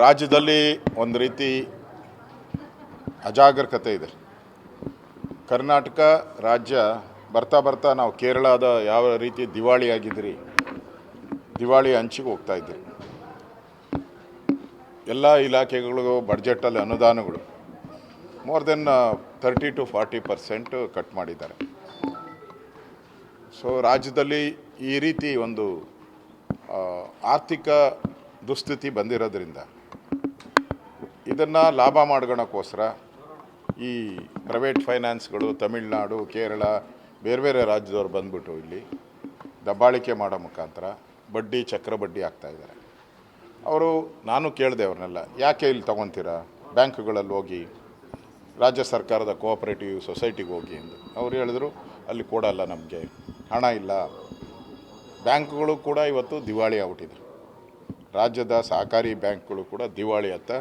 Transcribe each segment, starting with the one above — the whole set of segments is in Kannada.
ರಾಜ್ಯದಲ್ಲಿ ಒಂದು ರೀತಿ ಅಜಾಗರೂಕತೆ ಇದೆ. ಕರ್ನಾಟಕ ರಾಜ್ಯ ಬರ್ತಾ ಬರ್ತಾ ನಾವು ಕೇರಳದ ಯಾವ ರೀತಿ ದಿವಾಳಿ ಆಗಿದ್ರಿ, ದಿವಾಳಿ ಅಂಚಿಗೆ ಹೋಗ್ತಾ ಇದ್ದೀರಿ. ಎಲ್ಲ ಇಲಾಖೆಗಳಿಗೂ ಬಡ್ಜೆಟಲ್ಲಿ ಅನುದಾನಗಳು ಮೋರ್ ದೆನ್ 30 to 40% ಕಟ್ ಮಾಡಿದ್ದಾರೆ. ಸೊ ರಾಜ್ಯದಲ್ಲಿ ಈ ರೀತಿ ಒಂದು ಆರ್ಥಿಕ ದುಸ್ಥಿತಿ ಬಂದಿರೋದ್ರಿಂದ ಇದನ್ನು ಲಾಭ ಮಾಡ್ಕೊಳ್ಳೋಕ್ಕೋಸ್ಕರ ಈ ಪ್ರೈವೇಟ್ ಫೈನಾನ್ಸ್ಗಳು ತಮಿಳುನಾಡು, ಕೇರಳ, ಬೇರೆ ಬೇರೆ ರಾಜ್ಯದವ್ರು ಬಂದ್ಬಿಟ್ಟು ಇಲ್ಲಿ ದಬ್ಬಾಳಿಕೆ ಮಾಡೋ ಮುಖಾಂತರ ಬಡ್ಡಿ, ಚಕ್ರ ಬಡ್ಡಿ ಆಗ್ತಾಯಿದ್ದಾರೆ. ನಾನು ಕೇಳಿದೆ ಅವ್ರನ್ನೆಲ್ಲ, ಯಾಕೆ ಇಲ್ಲಿ ತೊಗೊತೀರಾ, ಬ್ಯಾಂಕ್ಗಳಲ್ಲಿ ಹೋಗಿ, ರಾಜ್ಯ ಸರ್ಕಾರದ ಕೋಆಪರೇಟಿವ್ ಸೊಸೈಟಿಗೆ ಹೋಗಿ ಎಂದು. ಅವ್ರು ಹೇಳಿದ್ರು, ಅಲ್ಲಿ ಕೊಡಲ್ಲ, ನಮಗೆ ಹಣ ಇಲ್ಲ. ಬ್ಯಾಂಕ್ಗಳು ಕೂಡ ಇವತ್ತು ದಿವಾಳಿ ಆಗ್ಬಿಟ್ಟಿದೆ. ರಾಜ್ಯದ ಸಹಕಾರಿ ಬ್ಯಾಂಕ್ಗಳು ಕೂಡ ದಿವಾಳಿ ಅಂತ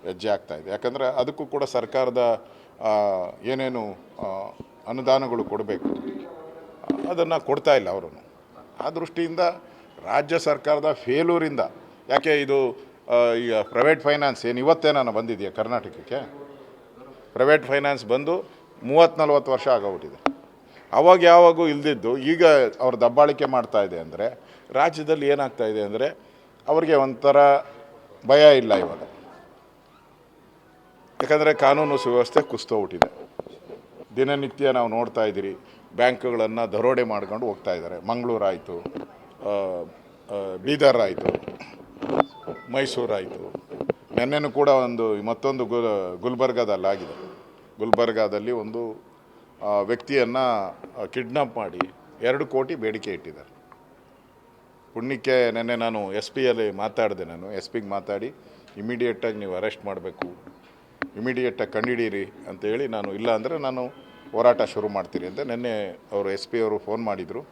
ಹೆಜ್ಜೆ ಆಗ್ತಾಯಿದೆ. ಯಾಕಂದರೆ ಅದಕ್ಕೂ ಕೂಡ ಸರ್ಕಾರದ ಏನೇನು ಅನುದಾನಗಳು ಕೊಡಬೇಕು ಅದನ್ನು ಕೊಡ್ತಾ ಇಲ್ಲ ಅವರು. ಆ ದೃಷ್ಟಿಯಿಂದ ರಾಜ್ಯ ಸರ್ಕಾರದ ಫೇಲೂರಿಂದ, ಯಾಕೆ ಇದು ಈಗ ಪ್ರೈವೇಟ್ ಫೈನಾನ್ಸ್ ಏನು ಇವತ್ತೇನಾನು ಬಂದಿದೆಯಾ ಕರ್ನಾಟಕಕ್ಕೆ? ಪ್ರೈವೇಟ್ ಫೈನಾನ್ಸ್ ಬಂದು 30-40 ವರ್ಷ ಆಗೋಗ್ಬಿಟ್ಟಿದೆ. ಅವಾಗ ಯಾವಾಗೂ ಇಲ್ದಿದ್ದು ಈಗ ಅವ್ರು ದಬ್ಬಾಳಿಕೆ ಮಾಡ್ತಾಯಿದೆ ಅಂದರೆ ರಾಜ್ಯದಲ್ಲಿ ಏನಾಗ್ತಾಯಿದೆ ಅಂದರೆ ಅವ್ರಿಗೆ ಒಂಥರ ಭಯ ಇಲ್ಲ ಇವಾಗ. ಯಾಕಂದರೆ ಕಾನೂನು ಸುವ್ಯವಸ್ಥೆ ಕುಸಿದೋಗ್ಬಿಟ್ಟಿದೆ. ದಿನನಿತ್ಯ ನಾವು ನೋಡ್ತಾ ಇದ್ದೀರಿ, ಬ್ಯಾಂಕ್ಗಳನ್ನು ದರೋಡೆ ಮಾಡ್ಕೊಂಡು ಹೋಗ್ತಾ ಇದ್ದಾರೆ. ಮಂಗಳೂರು ಆಯಿತು, ಬೀದರ್ ಆಯಿತು, ಮೈಸೂರಾಯಿತು, ನೆನ್ನೆನೂ ಕೂಡ ಮತ್ತೊಂದು ಗುಲ್ಬರ್ಗಾದಲ್ಲಾಗಿದೆ. ಗುಲ್ಬರ್ಗಾದಲ್ಲಿ ಒಂದು ವ್ಯಕ್ತಿಯನ್ನು ಕಿಡ್ನಾಪ್ ಮಾಡಿ 2 ಕೋಟಿ ಬೇಡಿಕೆ ಇಟ್ಟಿದ್ದಾರೆ. ಪುಣ್ಯಕ್ಕೆ ನೆನ್ನೆ ನಾನು SP ಮಾತಾಡಿದೆ. ಎಸ್ ಪಿಗೆ ಮಾತಾಡಿ ಇಮಿಡಿಯೇಟಾಗಿ ನೀವು ಅರೆಸ್ಟ್ ಮಾಡಬೇಕು, ಇಮಿಡಿಯೇಟಾಗಿ ಕಂಡುಹಿಡೀರಿ ಅಂತೇಳಿ, ಇಲ್ಲ ಅಂದರೆ ನಾನು ಹೋರಾಟ ಶುರು ಮಾಡ್ತೀರಿ ಅಂತ ನೆನ್ನೆ ಅವರು SP ಅವರು ಫೋನ್ ಮಾಡಿದರು.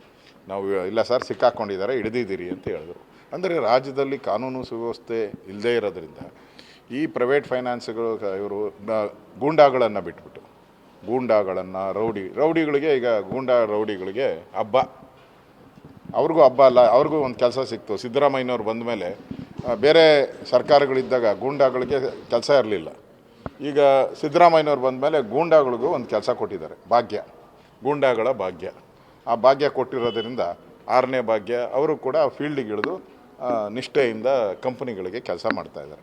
ನಾವು ಇಲ್ಲ ಸರ್, ಸಿಕ್ಕಾಕ್ಕೊಂಡಿದ್ದಾರೆ, ಹಿಡಿದಿದ್ದೀರಿ ಅಂತ ಹೇಳಿದ್ರು. ಅಂದರೆ ರಾಜ್ಯದಲ್ಲಿ ಕಾನೂನು ಸುವ್ಯವಸ್ಥೆ ಇಲ್ಲದೇ ಇರೋದ್ರಿಂದ ಈ ಪ್ರೈವೇಟ್ ಫೈನಾನ್ಸ್ಗಳು ಇವರು ಗೂಂಡಾಗಳನ್ನು ಬಿಟ್ಬಿಟ್ಟು, ಗೂಂಡಾಗಳನ್ನು ರೌಡಿಗಳಿಗೆ, ಈಗ ರೌಡಿಗಳಿಗೆ ಹಬ್ಬ, ಅವ್ರಿಗೂ ಹಬ್ಬ ಅಲ್ಲ, ಅವ್ರಿಗೂ ಒಂದು ಕೆಲಸ ಸಿಕ್ತು. ಸಿದ್ದರಾಮಯ್ಯನವ್ರು ಬಂದ ಮೇಲೆ ಬೇರೆ ಸರ್ಕಾರಗಳಿದ್ದಾಗ ಗೂಂಡಾಗಳಿಗೆ ಕೆಲಸ ಇರಲಿಲ್ಲ. ಈಗ ಸಿದ್ದರಾಮಯ್ಯನವ್ರು ಬಂದ ಮೇಲೆ ಗೂಂಡಾಗಳಿಗೂ ಒಂದು ಕೆಲಸ ಕೊಟ್ಟಿದ್ದಾರೆ, ಭಾಗ್ಯ, ಗೂಂಡಾಗಳ ಭಾಗ್ಯ. ಆ ಭಾಗ್ಯ ಕೊಟ್ಟಿರೋದ್ರಿಂದ 6ನೇ ಭಾಗ್ಯ ಅವರು ಕೂಡ ಫೀಲ್ಡಿಗೆ ಇಳಿದು ನಿಷ್ಠೆಯಿಂದ ಕಂಪನಿಗಳಿಗೆ ಕೆಲಸ ಮಾಡ್ತಾಯಿದ್ದಾರೆ.